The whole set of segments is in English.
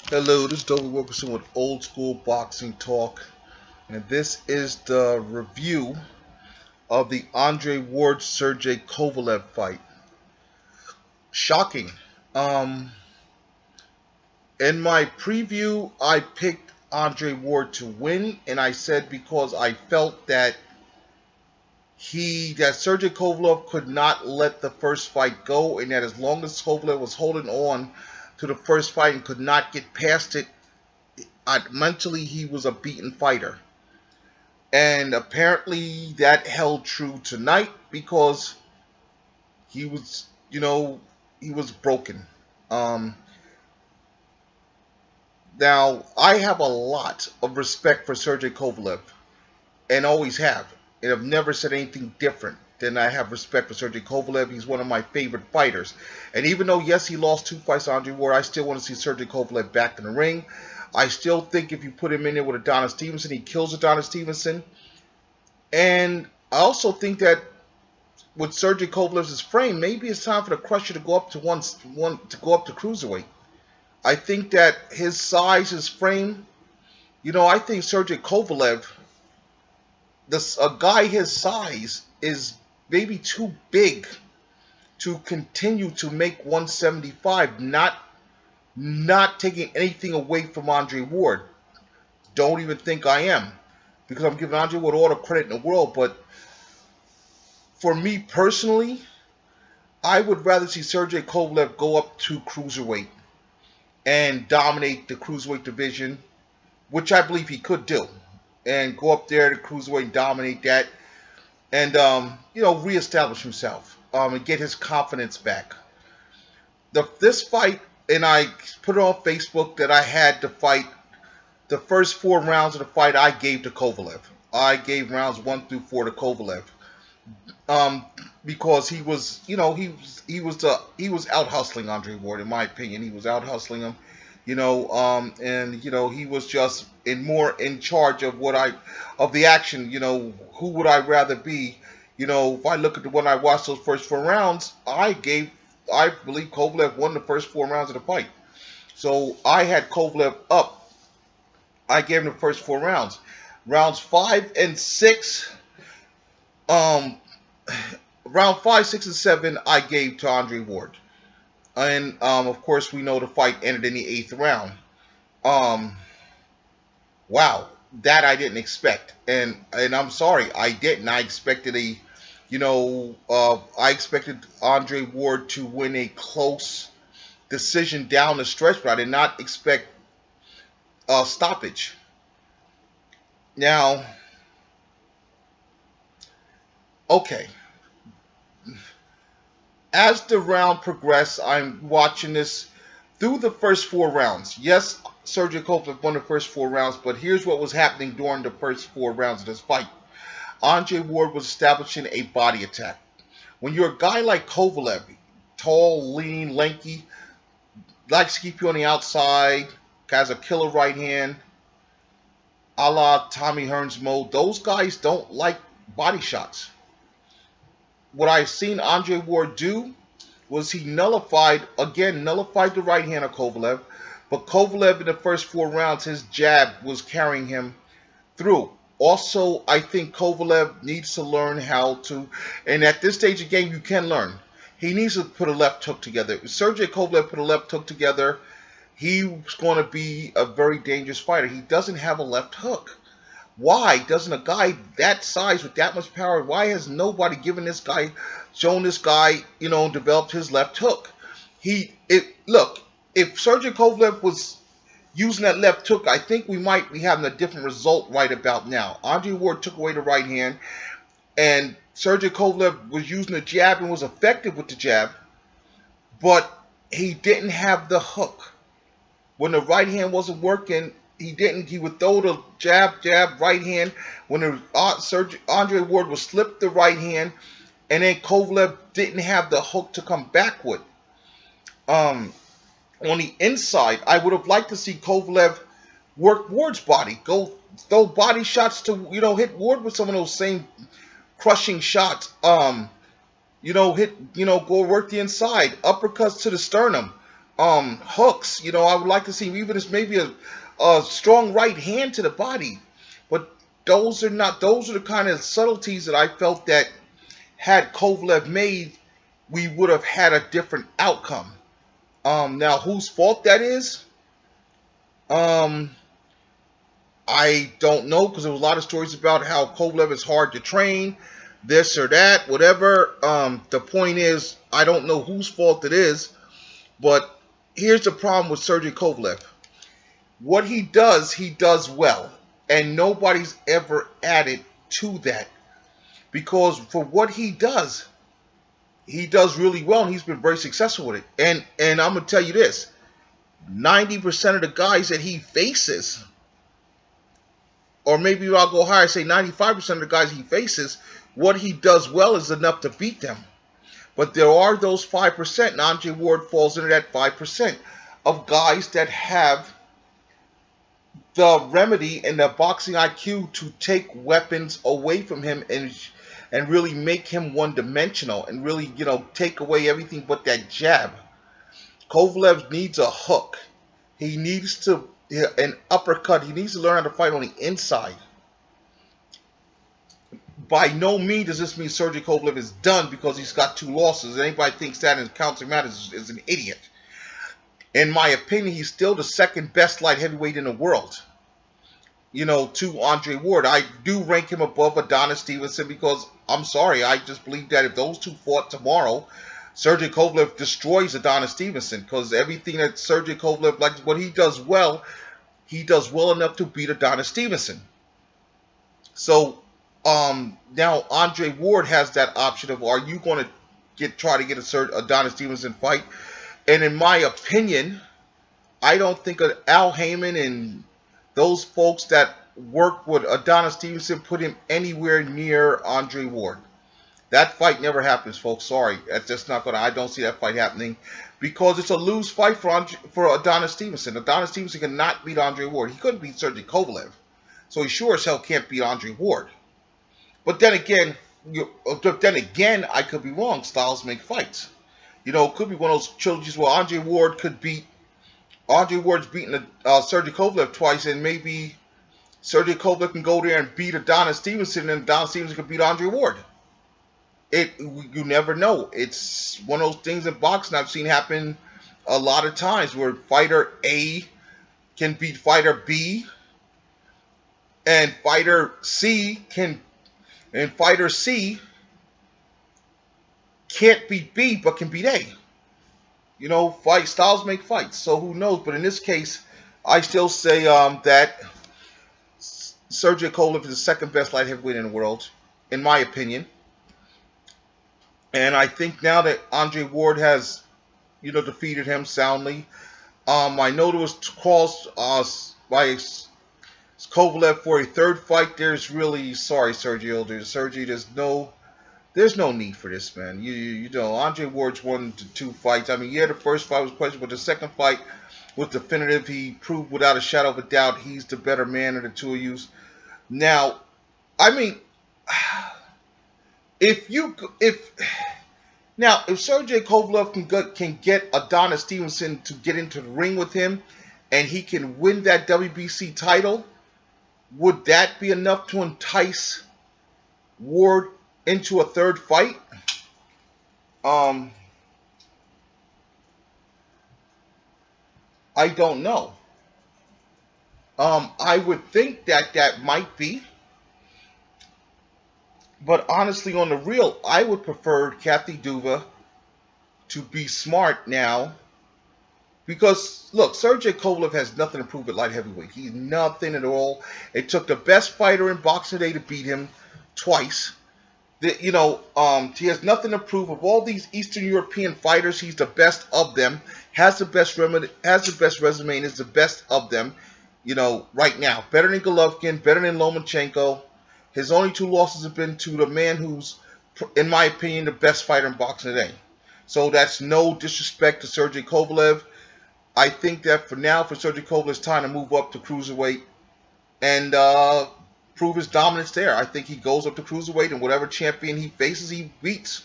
Hello, this is Dovey Wilkerson with Old School Boxing Talk, and this is the review of the Andre Ward Sergey Kovalev fight. Shocking. Um, in my preview, I picked Andre Ward to win, and I said because I felt that Sergey Kovalev could not let the first fight go, and that as long as Kovalev was holding on to the first fight and could not get past it, mentally he was a beaten fighter. And apparently that held true tonight because he was, he was broken. Um, Now, I have a lot of respect for Sergey Kovalev, and always have. And I've never said anything different than I have respect for Sergey Kovalev. He's one of my favorite fighters. And even though, yes, he lost 2 fights to Andre Ward, I still want to see Sergey Kovalev back in the ring. I still think if you put him in there with Adonis Stevenson, he kills Adonis Stevenson. And I also think that with Sergey Kovalev's frame, maybe it's time for the Crusher to go up to cruiserweight. I think that his size, his frame, I think Sergey Kovalev, a guy his size, is maybe too big to continue to make 175, not taking anything away from Andre Ward. Don't even think I am, because I'm giving Andre Ward all the credit in the world. But for me personally, I would rather see Sergey Kovalev go up to cruiserweight and dominate the cruiserweight division, which I believe he could do, and go up there to cruiserweight and dominate that, and reestablish himself, and get his confidence back. This fight, and I put it on Facebook that I had to fight. The first 4 rounds of the fight I gave to Kovalev. I gave rounds 1 through 4 to Kovalev, because he was out hustling Andre Ward. In my opinion, he was out hustling him. And he was just more in charge of the action. Who would I rather be? If I look at when I watched those first 4 rounds, I believe Kovalev won the first 4 rounds of the fight. So I had Kovalev up. I gave him the first 4 rounds. Rounds 5 and 6, round 5, 6, and 7, I gave to Andre Ward. And, of course, we know the fight ended in the 8th round. Wow, that I didn't expect. And I'm sorry, I didn't. I expected I expected Andre Ward to win a close decision down the stretch, but I did not expect a stoppage. Now, okay. As the round progressed, I'm watching this through the first 4 rounds. Yes, Sergey Kovalev won the first 4 rounds, but here's what was happening during the first 4 rounds of this fight. Andre Ward was establishing a body attack. When you're a guy like Kovalev, tall, lean, lanky, likes to keep you on the outside, has a killer right hand, a la Tommy Hearns mode, those guys don't like body shots. What I've seen Andre Ward do was he nullified the right hand of Kovalev, but Kovalev in the first 4 rounds, his jab was carrying him through. Also, I think Kovalev needs to learn how to, and at this stage of the game, you can learn. He needs to put a left hook together. If Sergey Kovalev put a left hook together, he's going to be a very dangerous fighter. He doesn't have a left hook. Why doesn't a guy that size with that much power, why has nobody shown this guy, developed his left hook? Look, if Sergey Kovalev was using that left hook, I think we might be having a different result right about now. Andre Ward took away the right hand, and Sergey Kovalev was using the jab and was effective with the jab, but he didn't have the hook. When the right hand wasn't working, he would throw the jab, right hand. When Andre Ward would slip the right hand, and then Kovalev didn't have the hook to come back with. On the inside, I would have liked to see Kovalev work Ward's body, go throw body shots to, hit Ward with some of those same crushing shots. Go work the inside, uppercuts to the sternum. hooks. I would like to see even as maybe a strong right hand to the body. But those are not. Those are the kind of subtleties that I felt that had Kovalev made, we would have had a different outcome. Now whose fault that is? Um, I don't know, because there was a lot of stories about how Kovalev is hard to train, this or that, whatever. The point is, I don't know whose fault it is, but here's the problem with Sergey Kovalev. What he does well, and nobody's ever added to that, because for what he does really well, and he's been very successful with it. And I'm gonna tell you this: 90% of the guys that he faces, or maybe I'll go higher, say 95% of the guys he faces, what he does well is enough to beat them. But there are those 5%, and Andre Ward falls into that 5%, of guys that have the remedy and the boxing IQ to take weapons away from him and really make him one-dimensional and really, take away everything but that jab. Kovalev needs a hook. He needs an uppercut. He needs to learn how to fight on the inside. By no means does this mean Sergey Kovalev is done because he's got 2 losses. Anybody thinks that in counting matters is an idiot. In my opinion, he's still the second best light heavyweight in the world. To Andre Ward. I do rank him above Adonis Stevenson because, I'm sorry, I just believe that if those two fought tomorrow, Sergey Kovalev destroys Adonis Stevenson, because everything that Sergey Kovalev likes, what he does well enough to beat Adonis Stevenson. So, now Andre Ward has that option of, are you going to try to get a Adonis Stevenson fight? And in my opinion, I don't think Al Heyman and those folks that work with Adonis Stevenson put him anywhere near Andre Ward. That fight never happens, folks. Sorry, that's just not gonna. I don't see that fight happening because it's a lose fight for Adonis Stevenson. Adonis Stevenson cannot beat Andre Ward. He couldn't beat Sergey Kovalev, so he sure as hell can't beat Andre Ward. But then again, I could be wrong. Styles make fights. It could be one of those trilogies where Andre Ward's beaten Sergey Kovalev twice, and maybe Sergey Kovalev can go there and beat Adonis Stevenson, and Adonis Stevenson can beat Andre Ward. You never know. It's one of those things in boxing I've seen happen a lot of times, where fighter A can beat fighter B, and fighter C can't beat B but can beat A. Styles make fights, so who knows? But in this case, I still say that Sergey Kovalev is the second best light heavyweight in the world, in my opinion. And I think now that Andre Ward has, defeated him soundly, I know there was calls by Kovalev for a third fight. There's really, sorry, Sergio, there's no need for this, man. Andre Ward's won 2 fights. I mean, yeah, the first fight was questionable, but the second fight was definitive. He proved without a shadow of a doubt he's the better man of the two of you. Now, I mean, if Sergey Kovalev can get Adonis Stevenson to get into the ring with him, and he can win that WBC title, would that be enough to entice Ward into a third fight? I don't know. I would think that might be. But honestly, on the real, I would prefer Kathy Duva to be smart now. Because, look, Sergey Kovalev has nothing to prove at light heavyweight. He's nothing at all. It took the best fighter in boxing today to beat him twice. He has nothing to prove. Of all these Eastern European fighters, he's the best of them. Has the best resume, and is the best of them. Right now, better than Golovkin, better than Lomachenko. His only 2 losses have been to the man who's, in my opinion, the best fighter in boxing today. So that's no disrespect to Sergey Kovalev. I think that for now, for Sergey Kovalev, it's time to move up to cruiserweight and prove his dominance there. I think he goes up to cruiserweight, and whatever champion he faces, he beats.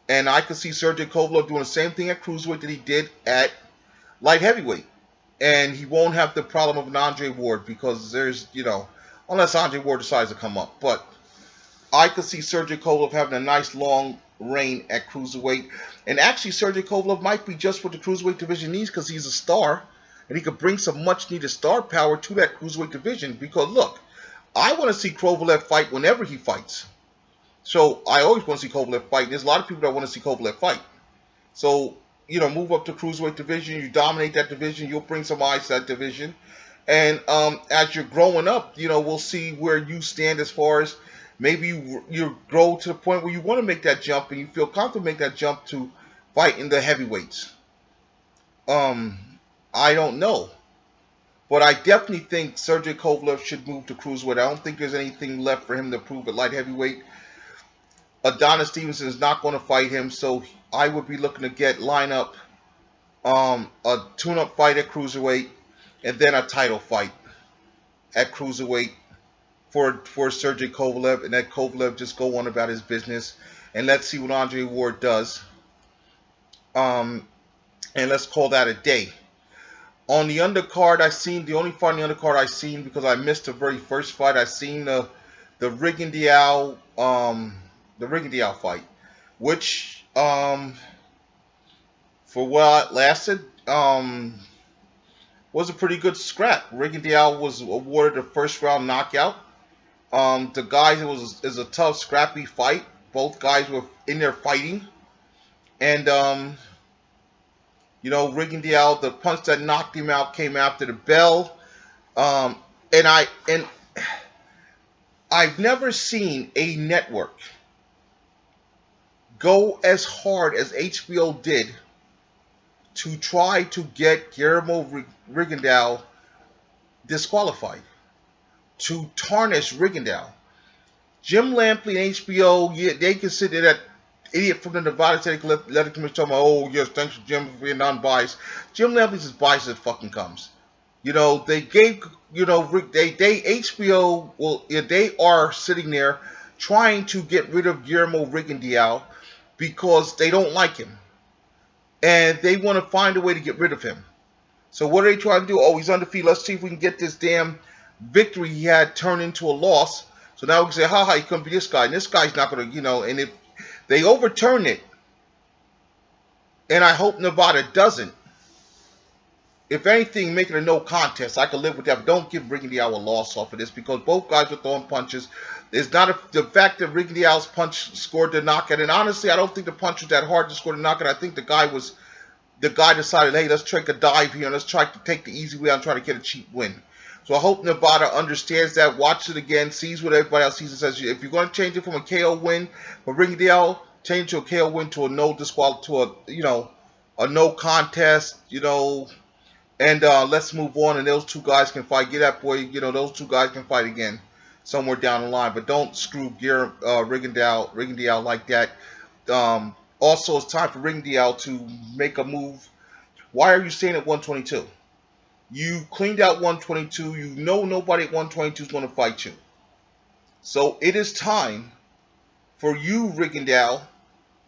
And I could see Sergey Kovalev doing the same thing at cruiserweight that he did at light heavyweight. And he won't have the problem of an Andre Ward because there's, unless Andre Ward decides to come up. But I could see Sergey Kovalev having a nice long reign at cruiserweight. And actually, Sergey Kovalev might be just what the cruiserweight division needs because he's a star. And he could bring some much-needed star power to that cruiserweight division. Because, look, I want to see Kovalev fight whenever he fights. So, I always want to see Kovalev fight. There's a lot of people that want to see Kovalev fight. So, move up to cruiserweight division. You dominate that division. You'll bring some eyes to that division. And as you're growing up, we'll see where you stand as far as maybe you grow to the point where you want to make that jump and you feel comfortable make that jump to fight in the heavyweights. I don't know. But I definitely think Sergey Kovalev should move to cruiserweight. I don't think there's anything left for him to prove at light heavyweight. Adonis Stevenson is not going to fight him, so I would be looking to line up a tune-up fight at cruiserweight and then a title fight at cruiserweight for Sergey Kovalev, and let Kovalev just go on about his business, and let's see what Andre Ward does. And let's call that a day. On the undercard, the only fight on the undercard I seen because I missed the very first fight. I seen the Rigondeaux fight, which for what lasted was a pretty good scrap. Rigondeaux was awarded a first round knockout. The guys, it was a tough, scrappy fight. Both guys were in there fighting, and Rigondeaux, the punch that knocked him out came after the bell. And I've never seen a network go as hard as HBO did to try to get Guillermo Rigondeaux disqualified, to tarnish Rigondeaux. Jim Lampley and HBO, yeah, they consider that idiot from the Nevada State Athletic Commission talking about, oh yes, thanks to Jim for being non-biased. Jim Lampley's as biased as it fucking comes. They gave, HBO, they are sitting there trying to get rid of Guillermo Rigondeaux because they don't like him. And they want to find a way to get rid of him. So what are they trying to do? Oh, he's undefeated. Let's see if we can get this damn victory he had turned into a loss. So now we can say, haha, he couldn't be this guy. And this guy's not going to, and if they overturn it, and I hope Nevada doesn't, if anything, make it a no contest. I can live with that, but don't give Rigondeaux a loss off of this because both guys were throwing punches. It's not the fact that Rigondeaux's punch scored the knockout, and honestly, I don't think the punch was that hard to score the knockout. I think the guy decided, hey, let's take a dive here and let's try to take the easy way out and try to get a cheap win. So I hope Nevada understands that, watches it again, sees what everybody else sees, and says, if you're going to change it from a KO win for Rigondeaux, change it to a KO win to a no contest, and let's move on, and those two guys can fight. Get that boy, those two guys can fight again somewhere down the line. But don't screw Rigondeaux like that. Also, it's time for Rigondeaux to make a move. Why are you staying at 122? You cleaned out 122. You know nobody at 122 is going to fight you. So it is time for you, Rigondeaux,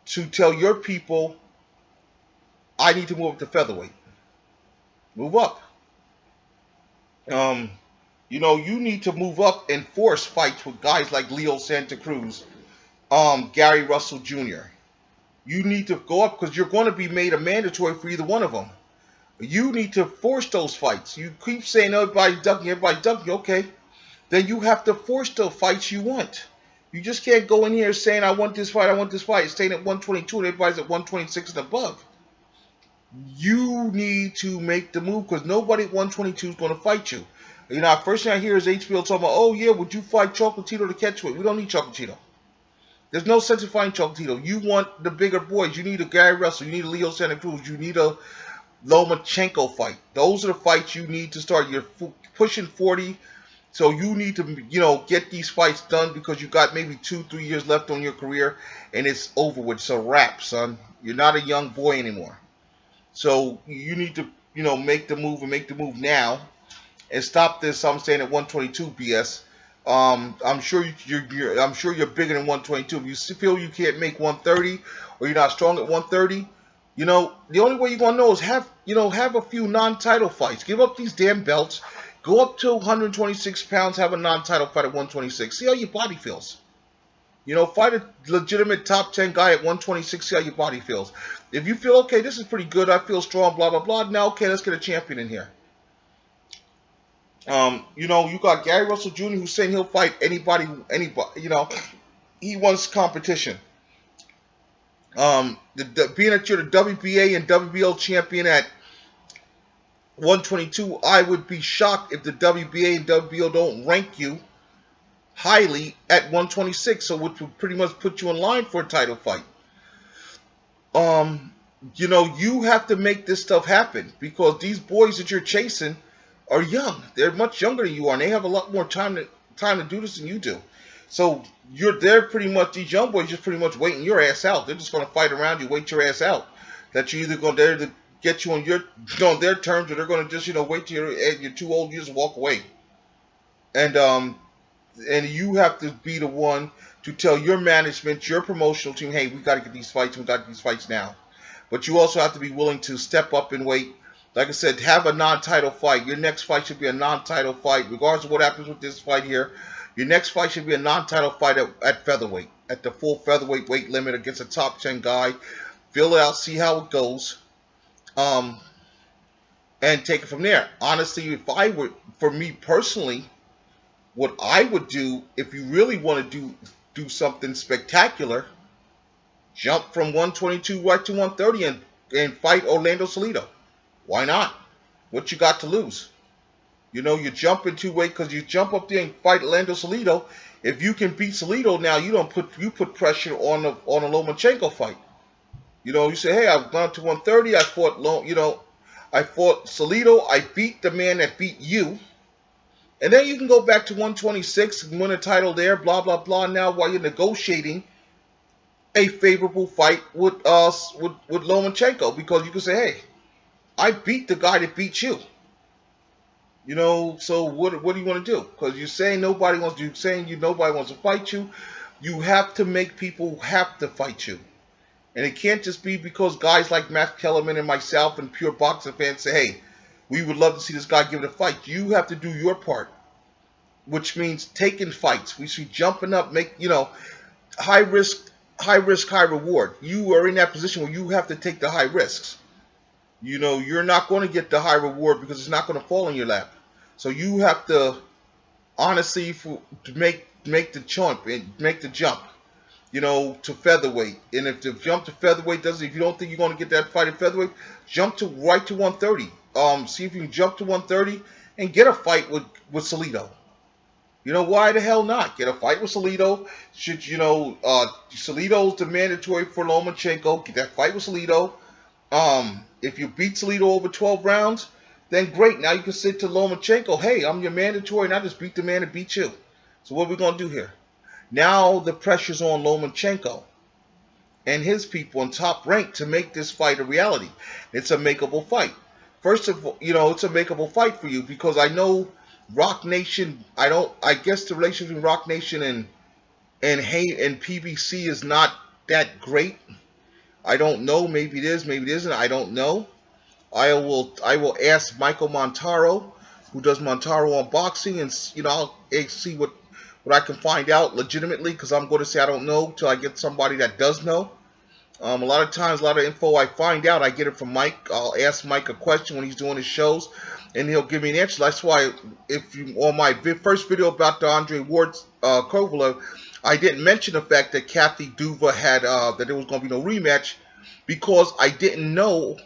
to tell your people, I need to move up to featherweight. Move up. You need to move up and force fights with guys like Leo Santa Cruz, Gary Russell Jr. You need to go up because you're going to be made a mandatory for either one of them. You need to force those fights. You keep saying everybody's ducking. Okay. Then you have to force the fights you want. You just can't go in here saying, I want this fight. Staying at 122 and everybody's at 126 and above. You need to make the move because nobody at 122 is going to fight you. First thing I hear is HBO talking about, oh yeah, would you fight Chocolatito to catch weight? We don't need Chocolatito. There's no sense in fighting Chocolatito. You want the bigger boys. You need a Gary Russell. You need a Leo Santa Cruz. You need a Lomachenko fight. Those are the fights you need to start. You're pushing 40, so you need to, get these fights done because you got maybe 2-3 years left on your career, and it's over with. It's a wrap, son. You're not a young boy anymore. So you need to, make the move and make the move now, and stop this. I'm saying at 122 BS. I'm sure you're bigger than 122. If you feel you can't make 130 or you're not strong at 130, You know, the only way you're gonna know is have a few non-title fights. Give up these damn belts. Go up to 126 pounds. Have a non-title fight at 126. See how your body feels. You know, fight a legitimate top 10 guy at 126. See how your body feels. If you feel okay, this is pretty good. I feel strong. Blah blah blah. Now, okay, let's get a champion in here. You know, you got Gary Russell Jr. who's saying he'll fight anybody. You know, he wants competition. Being that you're the WBA and WBO champion at 122, I would be shocked if the WBA and WBO don't rank you highly at 126, so which would pretty much put you in line for a title fight. You know, you have to make this stuff happen because these boys that you're chasing are young. They're much younger than you are, and they have a lot more time to do this than you do. So they're pretty much, these young boys just pretty much waiting your ass out. They're just going to fight around you, wait your ass out. That you're either going to get you on their terms, or they're going to just, you know, wait till you're too old, you just walk away. And you have to be the one to tell your management, your promotional team, hey, we got to get these fights, we got to get these fights now. But you also have to be willing to step up and wait. Like I said, have a non-title fight. Your next fight should be a non-title fight, regardless of what happens with this fight here. Your next fight should be a non-title fight at featherweight, at the full featherweight weight limit against a top 10 guy. Feel it out, see how it goes, and take it from there. Honestly, if I were, for me personally, what I would do, if you really want to do something spectacular, jump from 122 right to 130 and fight Orlando Salido. Why not? What you got to lose? You know, you jump into weight because you jump up there and fight Orlando Salido. If you can beat Salido now, you put pressure on a Lomachenko fight. You know, you say, hey, I've gone to 130. I fought Salido. I beat the man that beat you. And then you can go back to 126 and win a title there, blah, blah, blah. Now while you're negotiating a favorable fight with Lomachenko, because you can say, hey, I beat the guy that beat you. You know, so what do you want to do? Because you're saying nobody wants to fight you. You have to make people have to fight you. And it can't just be because guys like Matt Kellerman and myself and pure boxing fans say, hey, we would love to see this guy give it a fight. You have to do your part, which means taking fights. We should jumping up, high risk, high reward. You are in that position where you have to take the high risks. You know, you're not going to get the high reward because it's not going to fall in your lap. So you have to, honestly, to make the jump, you know, to featherweight. And if the jump to featherweight if you don't think you're going to get that fight at featherweight, jump right to 130. See if you can jump to 130 and get a fight with Salido. You know, why the hell not? Get a fight with Salido. Salido's the mandatory for Lomachenko. Get that fight with Salido. If you beat Salido over 12 rounds, then great. Now you can say to Lomachenko, hey, I'm your mandatory, and I just beat the man that beat you. So what are we going to do here? Now the pressure's on Lomachenko and his people in Top Rank to make this fight a reality. It's a makeable fight. First of all, it's a makeable fight for you because I know Rock Nation, I guess the relationship between Rock Nation and PBC is not that great. I don't know. Maybe it is. Maybe it isn't. I don't know. I will ask Michael Montaro, who does Montaro Unboxing, and I'll see what I can find out legitimately, because I'm going to say I don't know till I get somebody that does know. A lot of times, a lot of info I find out, I get it from Mike. I'll ask Mike a question when he's doing his shows, and he'll give me an answer. That's why, on my first video about the Andre Ward Kovalev, I didn't mention the fact that Kathy Duva had that there was going to be no rematch, because I didn't know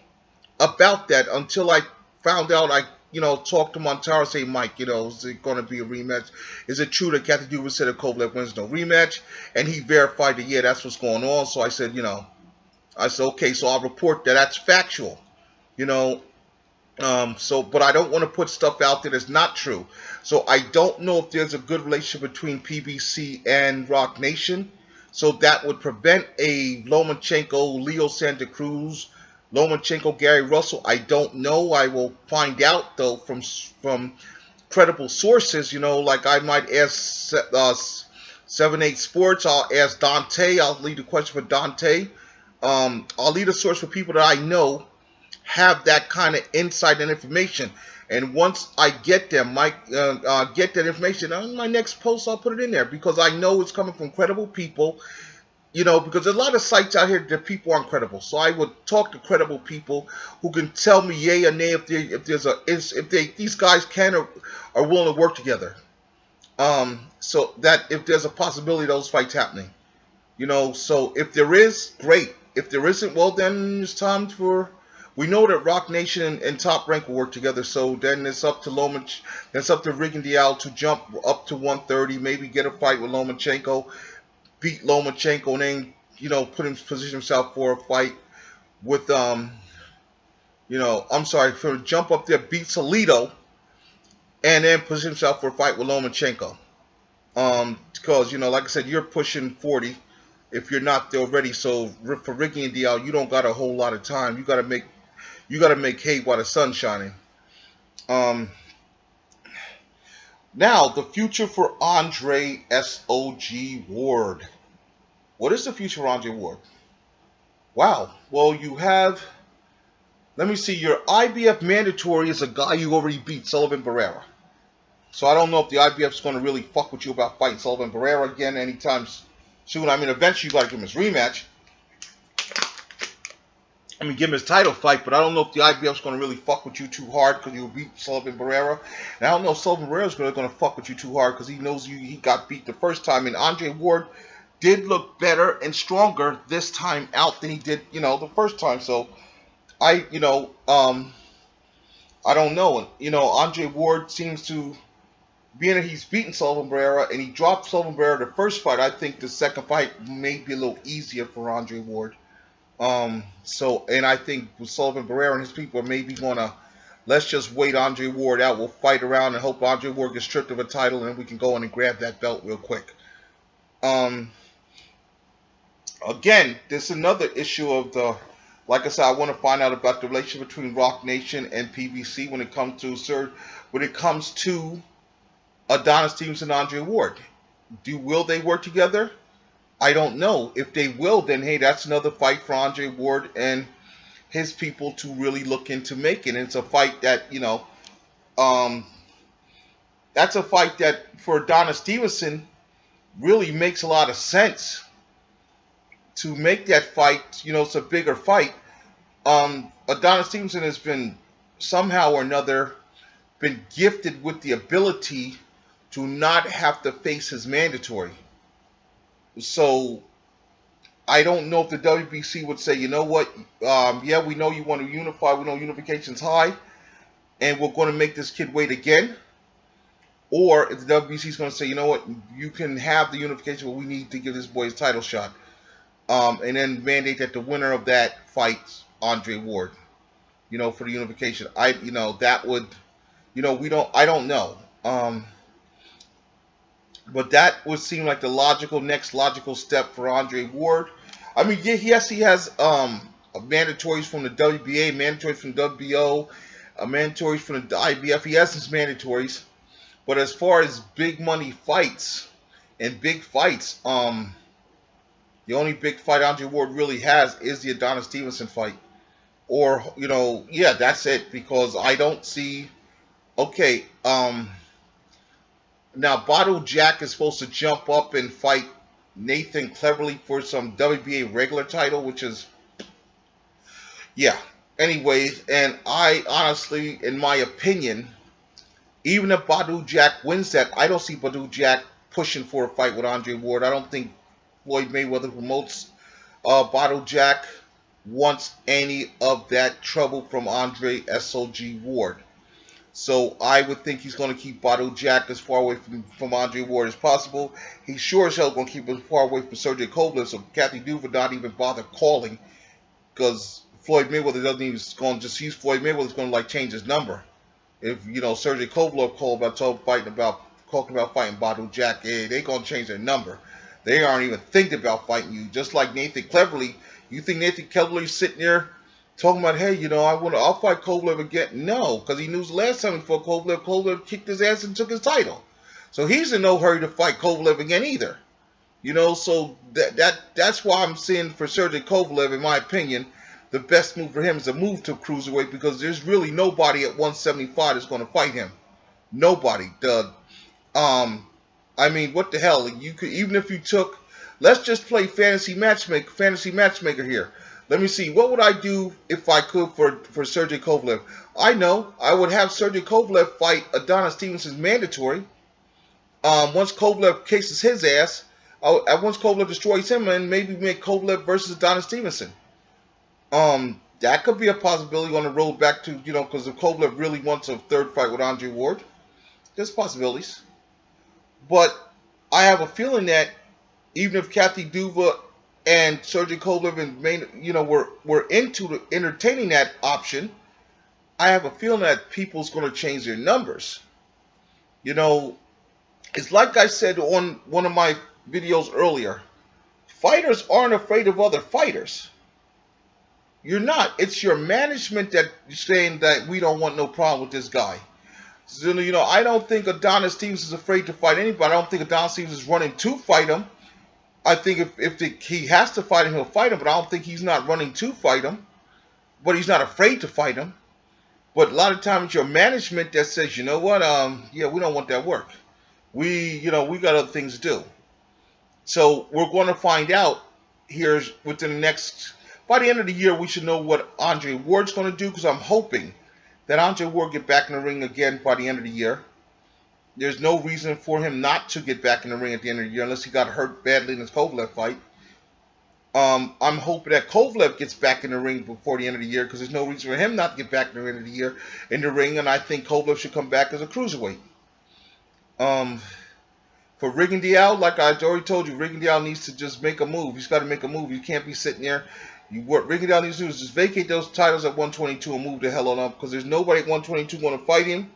about that until I found out. I talked to Montaro, say, Mike, is it going to be a rematch? Is it true that Kathy Duva said that Kovalev wins no rematch? And he verified that, yeah, that's what's going on. So I said, okay, so I'll report that that's factual, but I don't want to put stuff out there that's not true. So I don't know if there's a good relationship between PBC and Rock Nation. So that would prevent a Lomachenko, Leo Santa Cruz, Lomachenko, Gary Russell. I don't know. I will find out, though, from credible sources. Like I might ask 7-8 Sports. I'll ask Dante. I'll leave the question for Dante. I'll lead a source for people that I know have that kind of insight and information. And once I get them, get that information on my next post, I'll put it in there because I know it's coming from credible people. Because there's a lot of sites out here that people aren't credible. So I would talk to credible people who can tell me yay or nay if these guys can or are willing to work together. So that if there's a possibility of those fights happening. So if there is, great. If there isn't, well, then it's time for. We know that Rock Nation and Top Rank will work together. So then it's up to Rigan Dial to jump up to 130, maybe get a fight with Lomachenko, beat Lomachenko, and then position himself for a fight with for jump up there, beat Salido, and then position himself for a fight with Lomachenko. Because like I said, you're pushing 40 if you're not there already. So for Ricky and DL, you don't got a whole lot of time. You gotta make hay while the sun's shining. Now the future for Andre SOG Ward. What is the future for Andre Ward? Wow. Well, you have. Let me see. Your IBF mandatory is a guy you already beat, Sullivan Barrera. So I don't know if the IBF is going to really fuck with you about fighting Sullivan Barrera again anytime soon. I mean, eventually you got to give him his rematch. Give him his title fight, but I don't know if the IBF is going to really fuck with you too hard because you beat Sullivan Barrera. And I don't know if Sullivan Barrera is going to fuck with you too hard because he knows he got beat the first time. And Andre Ward did look better and stronger this time out than he did, the first time. So I don't know. Andre Ward seems to. Being that he's beaten Sullivan Barrera and he dropped Sullivan Barrera the first fight, I think the second fight may be a little easier for Andre Ward. And I think with Sullivan Barrera and his people are maybe gonna let's just wait Andre Ward out. We'll fight around and hope Andre Ward gets stripped of a title and we can go in and grab that belt real quick. Again, there's another issue of like I said, I want to find out about the relationship between Rock Nation and PBC when it comes to Adonis Stevenson and Andre Ward. Will they work together? I don't know. If they will, then hey, that's another fight for Andre Ward and his people to really look into making. And it's a fight that, that's a fight that for Adonis Stevenson really makes a lot of sense to make that fight. It's a bigger fight. Adonis Stevenson has been somehow or another been gifted with the ability to not have to face his mandatory. So I don't know if the WBC would say, you know what, yeah, we know you want to unify, we know unification's high, and we're going to make this kid wait again. Or if the WBC is going to say, you know what, you can have the unification, but we need to give this boy his title shot. And then mandate that the winner of that fights Andre Ward, for the unification. That would, I don't know. But that would seem like the next logical step for Andre Ward. Yes, he has mandatories from the WBA, mandatories from the WBO, mandatories from the IBF. He has his mandatories. But as far as big money fights and big fights, the only big fight Andre Ward really has is the Adonis Stevenson fight. Or, yeah, that's it. Because I don't see... Okay, now, Badu Jack is supposed to jump up and fight Nathan Cleverly for some WBA regular title, which is, yeah. Anyways, and I honestly, in my opinion, even if Badu Jack wins that, I don't see Badu Jack pushing for a fight with Andre Ward. I don't think Floyd Mayweather promotes Badu Jack wants any of that trouble from Andre SOG Ward. So I would think he's going to keep Badu Jack as far away from Andre Ward as possible. He sure as hell going to keep as far away from Sergey Kovalev, so Kathy Duva not even bother calling, because Floyd Mayweather doesn't even going to just use Floyd Mayweather's going to change his number. If Sergey Kovalev called about talking about fighting Badu Jack, they're going to change their number. They aren't even thinking about fighting you. Just like Nathan Cleverly, you think Nathan Cleverly's sitting there talking about, hey, I'll fight Kovalev again? No, because he knew the last time he fought Kovalev kicked his ass and took his title. So he's in no hurry to fight Kovalev again either. You know, so that's why I'm saying for Sergey Kovalev, in my opinion, the best move for him is a move to cruiserweight because there's really nobody at 175 that's going to fight him. Nobody. Um, I mean, what the hell? You could, even if you took, let's just play fantasy matchmaker here. Let me see. What would I do if I could for Sergey Kovalev? I know I would have Sergey Kovalev fight Adonis Stevenson mandatory. Once Kovalev cases his ass, once Kovalev destroys him, and maybe make Kovalev versus Adonis Stevenson. That could be a possibility on the road back to, because if Kovalev really wants a third fight with Andre Ward, there's possibilities. But I have a feeling that even if Kathy Duva and Sergey Kovalev were into entertaining that option, I have a feeling that people's going to change their numbers. It's like I said on one of my videos earlier. Fighters aren't afraid of other fighters. You're not. It's your management that you're saying that we don't want no problem with this guy. So, I don't think Adonis Stevens is afraid to fight anybody. I don't think Adonis Stevens is running to fight him. I think if he has to fight him, he'll fight him. But I don't think he's not running to fight him. But he's not afraid to fight him. But a lot of times it's your management that says, you know what, yeah, we don't want that work. We got other things to do. So we're going to find out here within the next, by the end of the year, we should know what Andre Ward's going to do, because I'm hoping that Andre Ward get back in the ring again by the end of the year. There's no reason for him not to get back in the ring at the end of the year unless he got hurt badly in his Kovalev fight. I'm hoping that Kovalev gets back in the ring before the end of the year, because there's no reason for him not to get back in the end of the year in the ring, and I think Kovalev should come back as a cruiserweight. For Rigondeaux, like I already told you, Rigondeaux needs to just make a move. He's got to make a move. You can't be sitting there. What Rigondeaux needs to do is just vacate those titles at 122 and move the hell on up, because there's nobody at 122 going to fight him.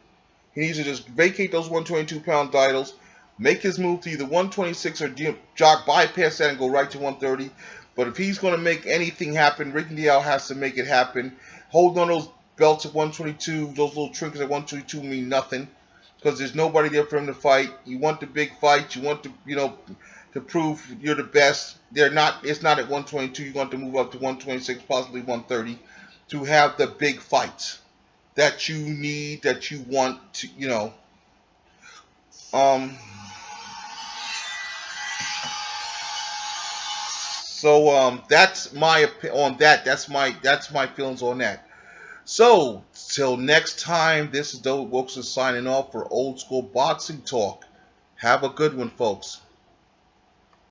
He needs to just vacate those 122-pound titles, make his move to either 126 or jog bypass that and go right to 130. But if he's going to make anything happen, Rigondeaux has to make it happen. Holding on those belts at 122, those little trinkets at 122 mean nothing, because there's nobody there for him to fight. You want the big fight. You want to, to prove you're the best. It's not at 122. You want to move up to 126, possibly 130, to have the big fights that you need, that you want to, So that's my opinion on that. That's my feelings on that. So till next time, this is David Wilson signing off for Old School Boxing Talk. Have a good one, folks.